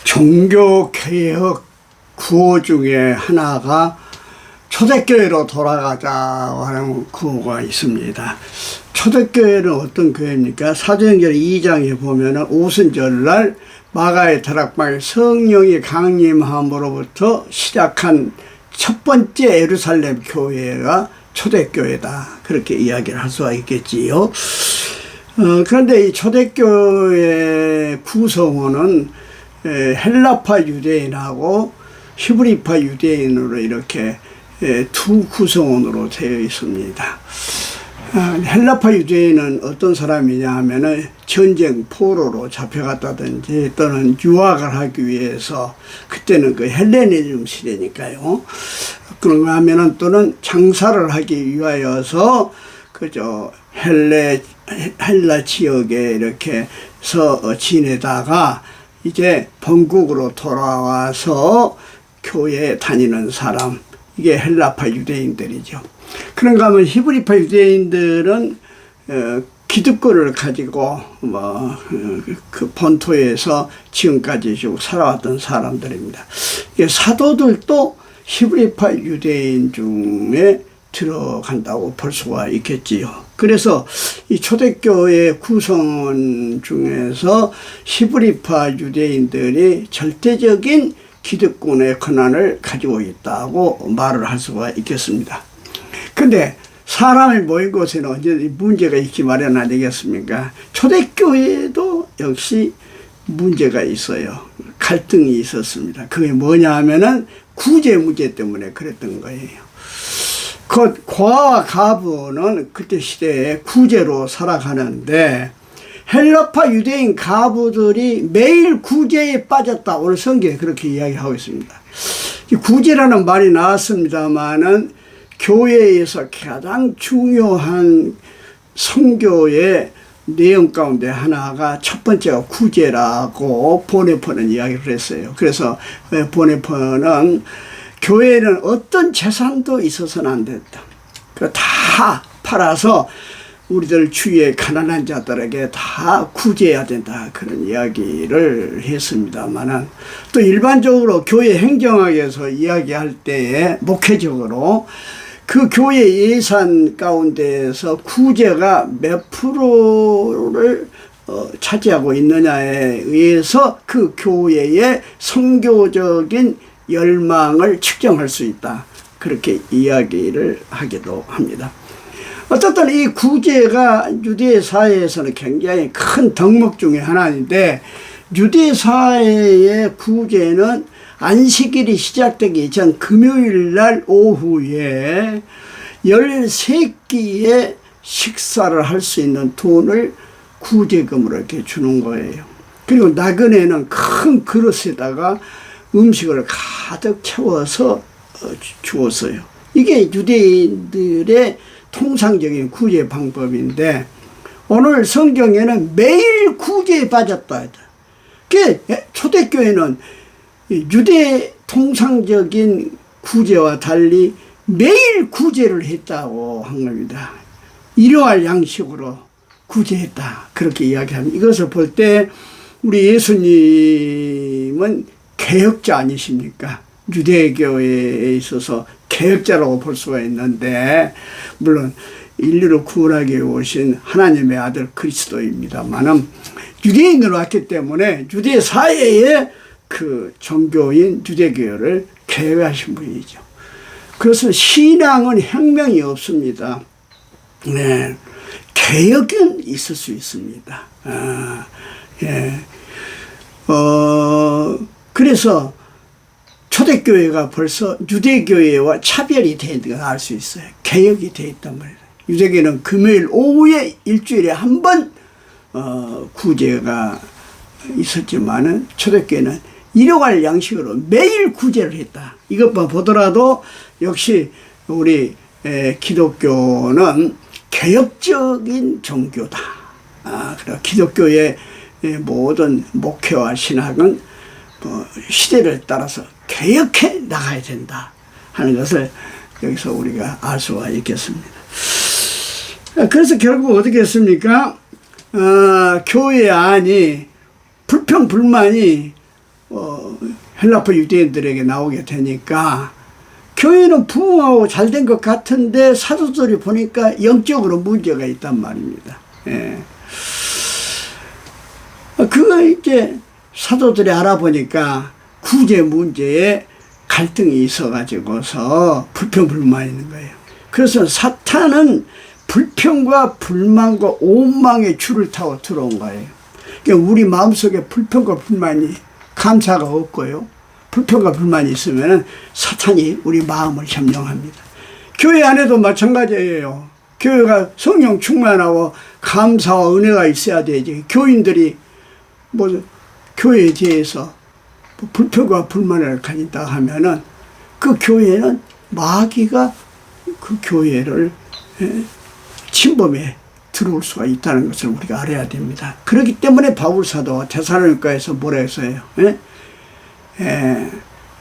종교개혁 구호 중에 하나가 초대교회로 돌아가자고 하는 구호가 있습니다. 초대교회는 어떤 교회입니까? 사도행전 2장에 보면은 오순절날 마가의 다락방에 성령이 강림함으로부터 시작한 첫 번째 예루살렘 교회가 초대교회다. 그렇게 이야기를 할 수가 있겠지요. 그런데 이 초대교회 구성원은 헬라파 유대인하고 히브리파 유대인으로 이렇게 두 구성원으로 되어 있습니다. 헬라파 유대인은 어떤 사람이냐 하면은 전쟁 포로로 잡혀갔다든지 또는 유학을 하기 위해서, 그때는 그 헬레니즘 시대니까요. 그런가 하면은 또는 장사를 하기 위하여서 그저 헬라 지역에 이렇게서 지내다가 이제 본국으로 돌아와서 교회에 다니는 사람, 이게 헬라파 유대인들이죠. 그런가 하면 히브리파 유대인들은 기득권을 가지고 그 본토에서 지금까지 쭉 살아왔던 사람들입니다. 사도들도 히브리파 유대인 중에 들어간다고 볼 수가 있겠지요. 그래서 이 초대교회 구성원 중에서 히브리파 유대인들이 절대적인 기득권의 권한을 가지고 있다고 말을 할 수가 있겠습니다. 근데 사람이 모인 곳에는 언제든지 문제가 있기 마련 아니겠습니까? 초대교회도 역시 문제가 있어요. 갈등이 있었습니다. 그게 뭐냐 하면은 구제 문제 때문에 그랬던 거예요. 그 고아와 가부는 그때 시대에 구제로 살아가는데 헬라파 유대인 가부들이 매일 구제에 빠졌다. 오늘 성경에 그렇게 이야기하고 있습니다. 구제라는 말이 나왔습니다만은 교회에서 가장 중요한 선교의 내용 가운데 하나가 첫 번째가 구제라고 보네포는 이야기를 했어요. 그래서 보네포는 교회는 어떤 재산도 있어서는 안 된다. 다 팔아서 우리들 주위의 가난한 자들에게 다 구제해야 된다. 그런 이야기를 했습니다만은 또 일반적으로 교회 행정학에서 이야기할 때에 목회적으로 그 교회 예산 가운데에서 구제가 몇 프로를 차지하고 있느냐에 의해서 그 교회의 선교적인 열망을 측정할 수 있다. 그렇게 이야기를 하기도 합니다. 어쨌든 이 구제가 유대 사회에서는 굉장히 큰 덕목 중에 하나인데, 유대 사회의 구제는 안식일이 시작되기 전 금요일 날 오후에 13끼의 식사를 할 수 있는 돈을 구제금으로 이렇게 주는 거예요. 그리고 나그네는 큰 그릇에다가 음식을 가득 채워서 주었어요. 이게 유대인들의 통상적인 구제 방법인데, 오늘 성경에는 매일 구제에 빠졌다. 초대교회는 유대 통상적인 구제와 달리 매일 구제를 했다고 한 겁니다. 일용할 양식으로 구제했다. 그렇게 이야기합니다. 이것을 볼 때 우리 예수님은 개혁자 아니십니까? 유대교회에 있어서 개혁자라고 볼 수가 있는데, 물론 인류를 구원하기 위해 오신 하나님의 아들 그리스도입니다만은 유대인으로 왔기 때문에 유대 사회의 그 종교인 유대교회를 개혁하신 분이죠. 그래서 신앙은 혁명이 없습니다. 네, 개혁은 있을 수 있습니다. 그래서 초대교회가 벌써 유대교회와 차별이 되어 있는 걸 알 수 있어요. 개혁이 되어 있단 말이에요. 유대교회는 금요일 오후에 일주일에 한 번 구제가 있었지만은 초대교회는 일용할 양식으로 매일 구제를 했다. 이것만 보더라도 역시 우리 기독교는 개혁적인 종교다. 그리고 기독교의 모든 목회와 신학은 시대를 따라서 개혁해 나가야 된다 하는 것을 여기서 우리가 알 수가 있겠습니다. 그래서 결국 어떻게 했습니까? 교회 안이 불평 불만이 헬라파 유대인들에게 나오게 되니까 교회는 부흥하고 잘 된 것 같은데 사도들이 보니까 영적으로 문제가 있단 말입니다. 예. 그거 이제 사도들이 알아보니까 구제 문제에 갈등이 있어가지고서 불평불만이 있는 거예요. 그래서 사탄은 불평과 불만과 오망의 줄을 타고 들어온 거예요. 그러니까 우리 마음속에 불평과 불만이 감사가 없고요. 불평과 불만이 있으면 사탄이 우리 마음을 점령합니다. 교회 안에도 마찬가지예요. 교회가 성령 충만하고 감사와 은혜가 있어야 되지. 교인들이 교회에 대해서 불평과 불만을 가진다 하면은 그 교회는 마귀가 그 교회를 침범해 들어올 수가 있다는 것을 우리가 알아야 됩니다. 그렇기 때문에 바울사도 데살로니가에서 뭐라 했어요?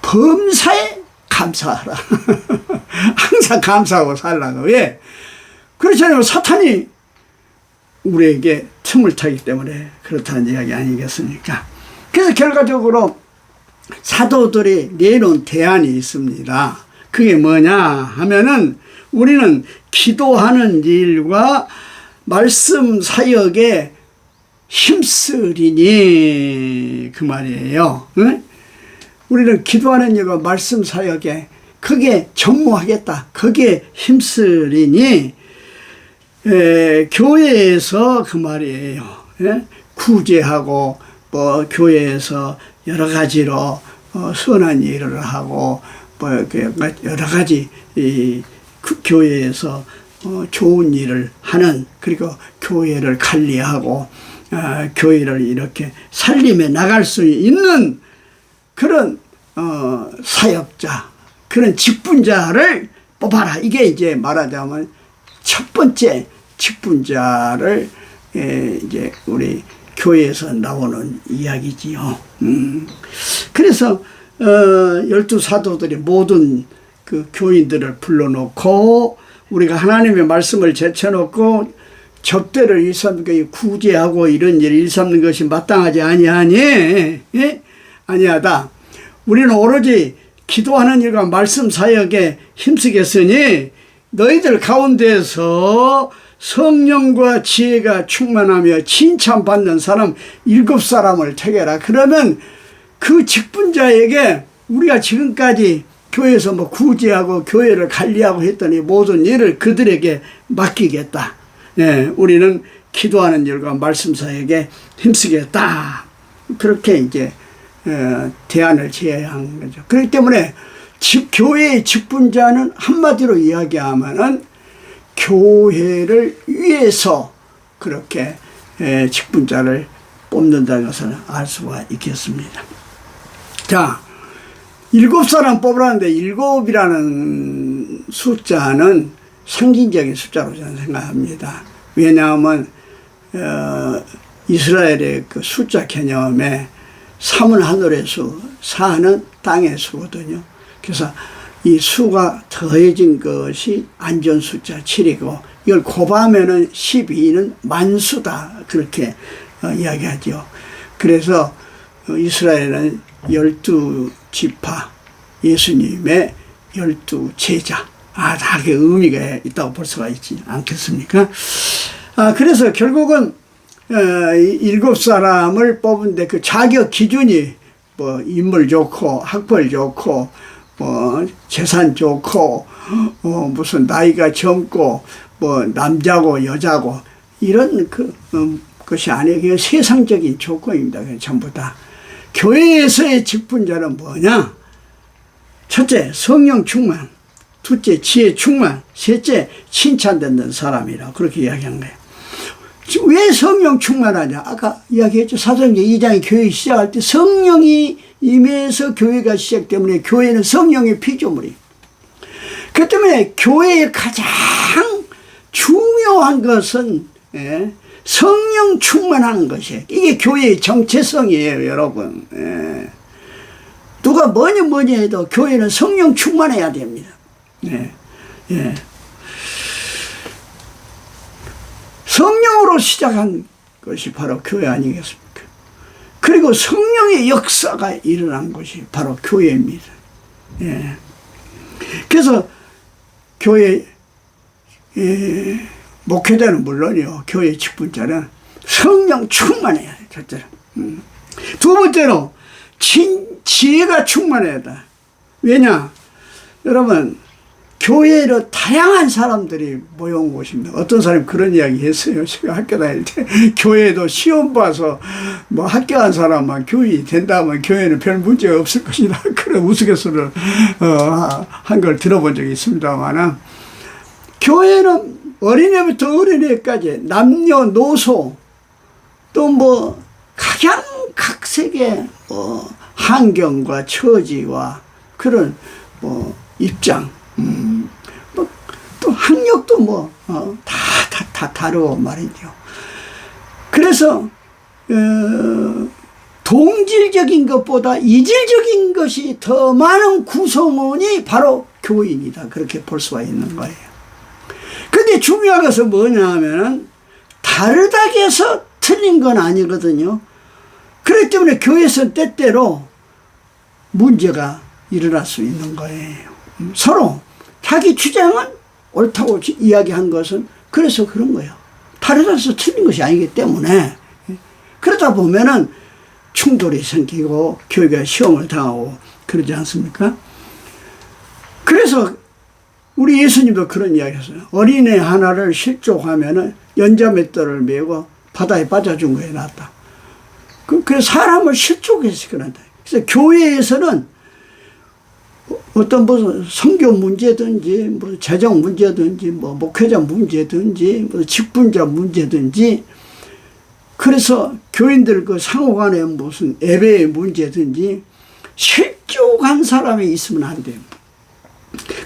범사에 감사하라. 항상 감사하고 살라고. 왜? 그렇잖아요. 사탄이 우리에게 틈을 타기 때문에 그렇다는 이야기 아니겠습니까? 그래서 결과적으로 사도들이 내놓은 대안이 있습니다. 그게 뭐냐 하면은 우리는 기도하는 일과 말씀 사역에 힘쓰리니 그 말이에요. 응? 우리는 기도하는 일과 말씀 사역에 그게 전무하겠다. 그게 힘쓰리니 교회에서 그 말이에요. 구제하고 교회에서 여러 가지로 선한 일을 하고 여러 가지 교회에서 좋은 일을 하는, 그리고 교회를 관리하고 교회를 이렇게 살림해 나갈 수 있는 그런 사역자, 그런 직분자를 뽑아라. 이게 이제 말하자면 첫 번째 직분자를 이제 우리 교회에서 나오는 이야기지요. 그래서 12사도들이 모든 그 교인들을 불러놓고 우리가 하나님의 말씀을 제쳐놓고 접대를 일삼는 것이 구제하고 이런 일을 일삼는 것이 마땅하지 아니하니? 예? 아니하다. 우리는 오로지 기도하는 일과 말씀 사역에 힘쓰겠으니 너희들 가운데서 성령과 지혜가 충만하며 칭찬받는 사람 7사람을 택해라. 그러면 그 직분자에게 우리가 지금까지 교회에서 구제하고 교회를 관리하고 했더니 모든 일을 그들에게 맡기겠다. 네, 우리는 기도하는 일과 말씀 사역에 힘쓰겠다. 그렇게 이제 대안을 제안한 거죠. 그렇기 때문에 교회의 직분자는 한마디로 이야기하면은 교회를 위해서 그렇게 직분자를 뽑는다는 것을 알 수가 있겠습니다. 자, 7사람 뽑으라는데 7이라는 숫자는 상징적인 숫자로 저는 생각합니다. 왜냐하면 이스라엘의 그 숫자 개념에 3은 하늘의 수, 4는 땅의 수거든요. 그래서 이 수가 더해진 것이 안전 숫자 7이고 이걸 곱하면은 12는 만수다. 그렇게 이야기하죠. 그래서 이스라엘은 12지파, 예수님의 12제자. 다 그 의미가 있다고 볼 수가 있지 않겠습니까? 그래서 결국은 7사람을 뽑은데 그 자격 기준이 인물 좋고 학벌 좋고 재산 좋고 무슨 나이가 젊고 남자고 여자고 이런 것이 아니에요. 그게 세상적인 조건입니다. 전부 다. 교회에서의 직분자는 뭐냐? 첫째, 성령 충만. 둘째, 지혜 충만. 셋째, 칭찬받는 사람이라 그렇게 이야기한 거예요. 왜 성령 충만하냐? 아까 이야기했죠. 사도행전 2장이 교회 시작할 때 성령이 임해서 교회가 시작 때문에 교회는 성령의 피조물이. 그 때문에 교회의 가장 중요한 것은 성령 충만한 것이에요. 이게 교회의 정체성이에요, 여러분. 누가 뭐니 해도 교회는 성령 충만해야 됩니다. 성령으로 시작한 것이 바로 교회 아니겠습니까? 그리고 성령의 역사가 일어난 곳이 바로 교회입니다. 예. 그래서 교회 목회자는 물론이요, 교회 직분자는 성령 충만해야 돼. 첫째로. 두 번째로 지혜가 충만해야 돼. 왜냐? 여러분, 교회로 다양한 사람들이 모여온 곳입니다. 어떤 사람이 그런 이야기 했어요. 제가 학교 다닐 때 교회도 시험 봐서 뭐 합격한 사람만 교인이 된다면 교회는 별 문제가 없을 것이다. 그런 우스갯소리를 한 걸 들어본 적이 있습니다만, 교회는 어린애부터 어린애까지 남녀노소 또 뭐 각양각색의 환경과 처지와 그런 입장, 또 학력도 다 다르고 말이죠. 그래서 동질적인 것보다 이질적인 것이 더 많은 구성원이 바로 교인이다. 그렇게 볼 수가 있는 거예요. 근데 중요한 것은 뭐냐 하면은 다르다고 해서 틀린 건 아니거든요. 그렇기 때문에 교회에서 때때로 문제가 일어날 수 있는 거예요. 서로 자기 주장은 옳다고 이야기한 것은 그래서 그런 거예요. 다르다서 틀린 것이 아니기 때문에. 그러다 보면은 충돌이 생기고 교회가 시험을 당하고 그러지 않습니까? 그래서 우리 예수님도 그런 이야기 했어요. 어린애 하나를 실족하면은 연자맷돌을 메고 바다에 빠져준 거에 낫다. 그래서 사람을 실족해서 그런다. 그래서 교회에서는 어떤 무슨 선교 문제든지, 뭐 재정 문제든지, 뭐 목회자 문제든지, 뭐 직분자 문제든지, 그래서 교인들 그 상호간에 무슨 예배의 문제든지 실족한 사람이 있으면 안 돼요.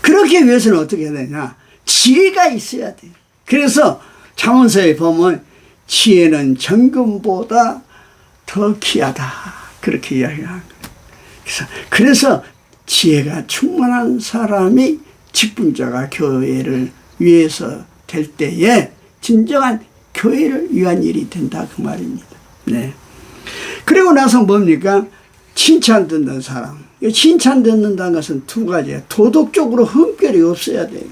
그렇게 위해서는 어떻게 해야 되냐? 지혜가 있어야 돼요. 그래서 잠언서에 보면 지혜는 정금보다 더 귀하다. 그렇게 이야기합니다. 그래서 지혜가 충만한 사람이 직분자가 교회를 위해서 될 때에 진정한 교회를 위한 일이 된다. 그 말입니다. 네. 그리고 나서 뭡니까? 칭찬 듣는 사람. 칭찬 듣는다는 것은 두 가지예요. 도덕적으로 흠결이 없어야 돼요.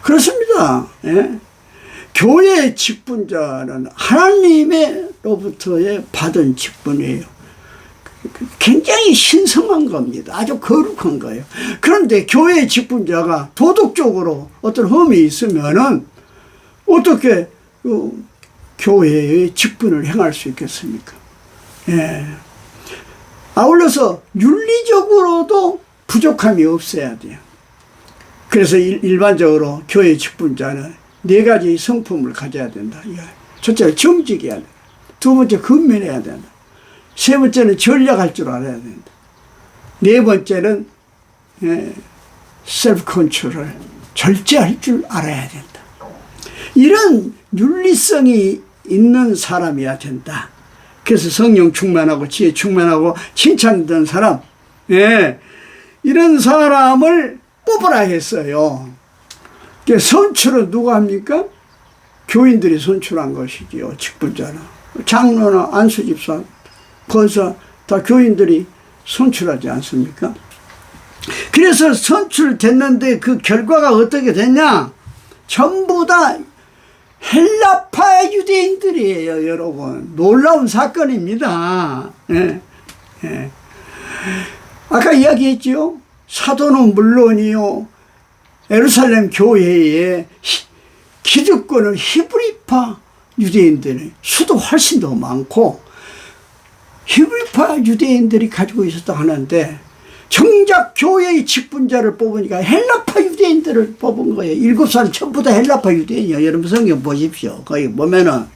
그렇습니다. 예? 교회의 직분자는 하나님으로부터의 받은 직분이에요. 굉장히 신성한 겁니다. 아주 거룩한 거예요. 그런데 교회의 직분자가 도덕적으로 어떤 흠이 있으면은 어떻게 교회의 직분을 행할 수 있겠습니까? 예. 아울러서 윤리적으로도 부족함이 없어야 돼요. 그래서 일반적으로 교회 직분자는 4가지 성품을 가져야 된다. 첫째는 정직해야 된다. 두 번째 근면해야 된다. 세 번째는 전략할 줄 알아야 된다. 네 번째는 셀프 컨트롤을 절제할 줄 알아야 된다. 이런 윤리성이 있는 사람이어야 된다. 그래서 성령 충만하고 지혜 충만하고 칭찬 듣는 사람, 이런 사람을 뽑으라 했어요. 선출은 누가 합니까? 교인들이 선출한 것이지요. 직분자나 장로나 안수집사, 거기서 다 교인들이 선출하지 않습니까? 그래서 선출됐는데 그 결과가 어떻게 됐냐? 전부 다 헬라파 유대인들이에요, 여러분. 놀라운 사건입니다. 아까 이야기했죠? 사도는 물론이요, 예루살렘 교회에 기득권은 히브리파 유대인들이 수도 훨씬 더 많고 히브리파 유대인들이 가지고 있었다 하는데 정작 교회의 직분자를 뽑으니까 헬라파 유대인들을 뽑은 거예요. 7살 전부 다 헬라파 유대인이에요. 여러분 성경 보십시오. 거기 보면은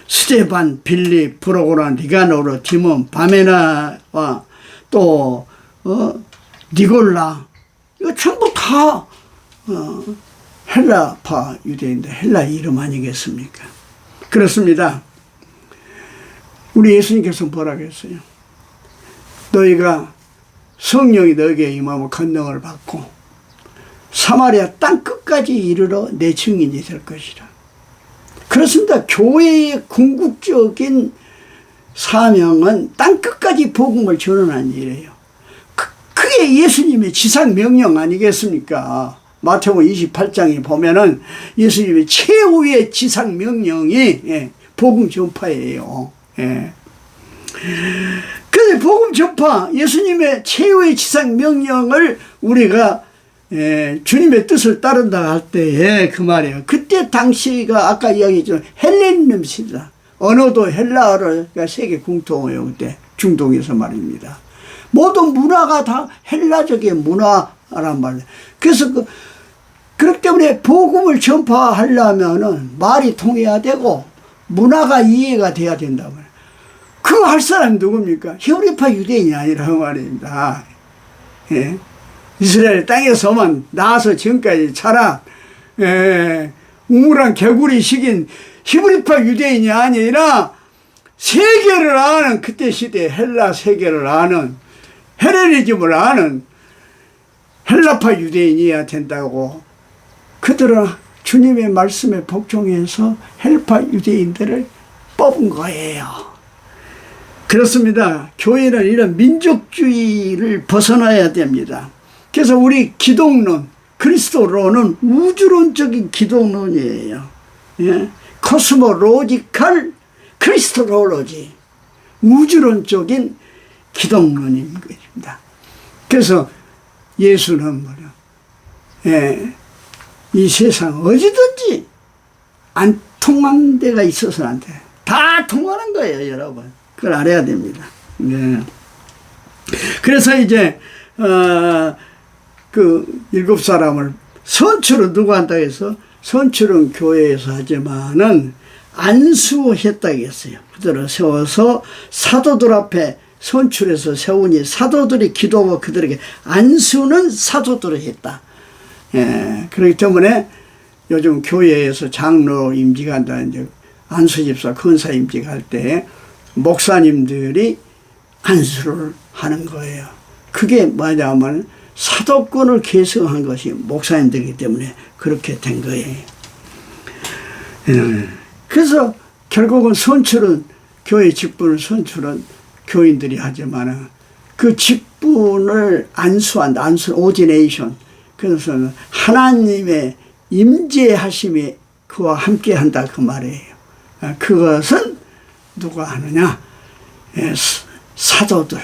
스데반, 빌립, 프로고라, 니가노르, 디몬, 바메나와 또 니골라, 이거 전부 다 헬라파 유대인들, 헬라 이름 아니겠습니까? 그렇습니다. 우리 예수님께서 뭐라고 했어요? 너희가 성령이 너에게 임하면 권능을 받고 사마리아 땅 끝까지 이르러 내 증인이 될 것이라. 그렇습니다. 교회의 궁극적인 사명은 땅끝까지 복음을 전하는 일이에요. 그게 예수님의 지상 명령 아니겠습니까? 마태복음 28장에 보면은 예수님의 최후의 지상 명령이 복음 전파예요. 그래서 복음 전파, 예수님의 최후의 지상 명령을 우리가 주님의 뜻을 따른다 할 때에 그 말이에요. 그때 당시가 아까 이야기했죠. 헬레니즘 시대다. 언어도 헬라어가 세계 공통어예요. 그때 중동에서 말입니다. 모든 문화가 다 헬라적인 문화란 말이에요. 그래서 그렇기 때문에 복음을 전파하려면은 말이 통해야 되고 문화가 이해가 돼야 된다고 말이에요. 그거 할 사람이 누굽니까? 히브리파 유대인이 아니라고 말입니다. 예. 이스라엘 땅에서만 나와서 지금까지 자라 우물한 개구리 식인 히브리파 유대인이 아니라 세계를 아는, 그때 시대 헬라 세계를 아는, 헬레니즘을 아는 헬라파 유대인이어야 된다고. 그들은 주님의 말씀에 복종해서 헬파 유대인들을 뽑은 거예요. 그렇습니다. 교회는 이런 민족주의를 벗어나야 됩니다. 그래서 우리 기독론, 그리스도론은 우주론적인 기독론이에요. 예? 코스모로지컬 크리스토로로지, 우주론적인 기독론인 것입니다. 그래서 예수는 이 세상 어디든지 안 통한 데가 있어서는 안 돼. 다 통하는 거예요, 여러분. 그걸 알아야 됩니다. 네. 그래서 이제 그 7사람을 선출은 누구 한다고 해서, 선출은 교회에서 하지만은 안수했다고 했어요. 그들을 세워서 사도들 앞에 선출해서 세우니 사도들이 기도하고 그들에게 안수는 사도들을 했다. 그렇기 때문에 요즘 교회에서 장로 임직가 한다, 이제 안수집사, 권사 임직할 때 목사님들이 안수를 하는 거예요. 그게 뭐냐면 사도권을 계승한 것이 목사님들이기 때문에 그렇게 된 거예요. 그래서 결국은 선출은, 교회 직분을 선출은 교인들이 하지만 그 직분을 안수한다. 오디네이션. 그래서 하나님의 임재하심이 그와 함께 한다, 그 말이에요. 그것은 누가 하느냐? 사도들이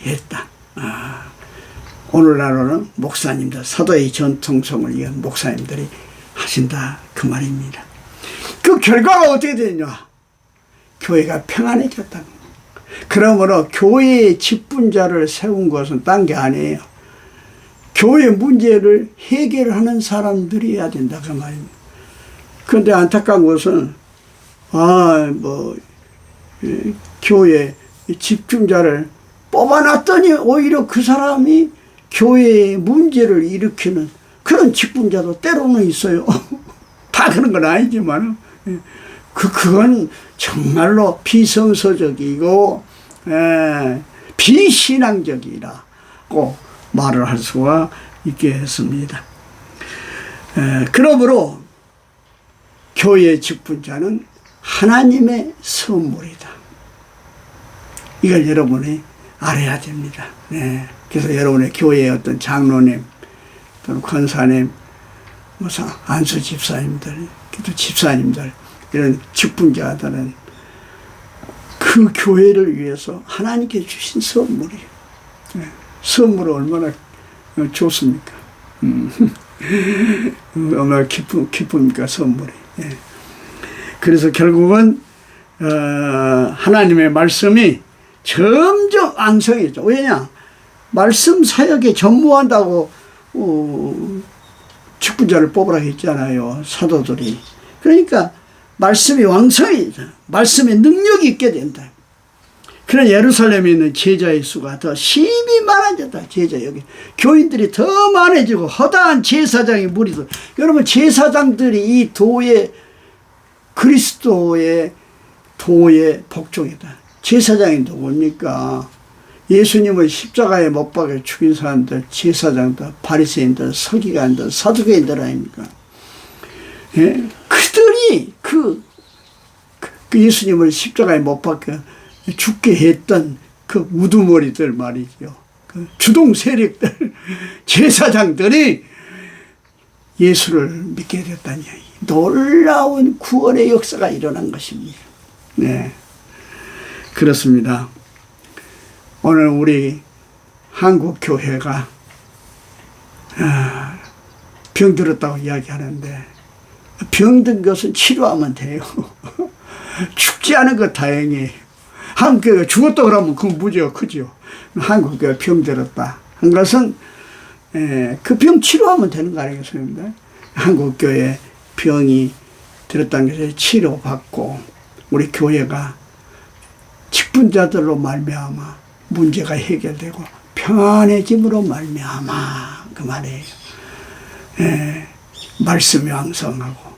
했다. 오늘날로는 목사님들, 사도의 전통성을 위한 목사님들이 하신다, 그 말입니다. 그 결과가 어떻게 되냐? 교회가 평안해졌다. 그러므로 교회의 직분자를 세운 것은 딴 게 아니에요. 교회 문제를 해결하는 사람들이어야 된다, 그 말입니다. 그런데 안타까운 것은 교회 집중자를 뽑아놨더니 오히려 그 사람이 교회의 문제를 일으키는 그런 직분자도 때로는 있어요. 다 그런 건 아니지만 그건 정말로 비성서적이고 비신앙적이라고 말을 할 수가 있게 했습니다. 그러므로 교회의 직분자는 하나님의 선물이다. 이걸 여러분이 알아야 됩니다. 그래서 여러분의 교회의 어떤 장로님 또는 권사님, 안수 집사님들, 기도 집사님들, 이런 직분자들은 그 교회를 위해서 하나님께 주신 선물이에요. 선물은 얼마나 좋습니까? 얼마나 기쁩니까, 선물이. 그래서 결국은 하나님의 말씀이 점점 왕성해져. 왜냐? 말씀 사역에 전무한다고 직분자를 뽑으라고 했잖아요, 사도들이. 그러니까 말씀이 왕성해져. 말씀의 능력이 있게 된다. 그런 예루살렘에 있는 제자의 수가 더 심히 많아졌다. 제자, 여기 교인들이 더 많아지고 허다한 제사장의 무리도. 여러분, 제사장들이 이 도의, 그리스도의 도의 복종이다. 제사장이 누굽니까? 예수님을 십자가에 못 박아 죽인 사람들, 제사장들, 바리새인들, 서기관들, 사두개인들 아닙니까? 그 예수님을 십자가에 못 박혀 죽게 했던 그 우두머리들 말이죠. 그 주동 세력들, 제사장들이 예수를 믿게 됐다니 놀라운 구원의 역사가 일어난 것입니다. 네, 그렇습니다. 오늘 우리 한국 교회가 병들었다고 이야기하는데 병든 것은 치료하면 돼요. 죽지 않은 것 다행이에요. 한국교회가 죽었다 그러면 그건 문제가 크죠. 한국교회가 병들었다 한 것은 그 병 치료하면 되는 거 아니겠습니까? 한국교회 병이 들었다는 것을 치료받고 우리 교회가 직분자들로 말미암아 문제가 해결되고 평안해짐으로 말미암아 그 말이에요. 말씀이 왕성하고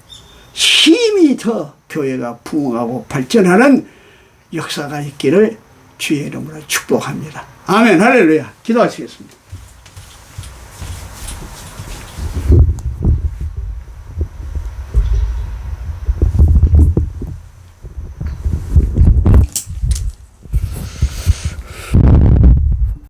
힘이 더 교회가 부흥하고 발전하는 역사가 있기를 주의 이름으로 축복합니다. 아멘 할렐루야. 기도하시겠습니다.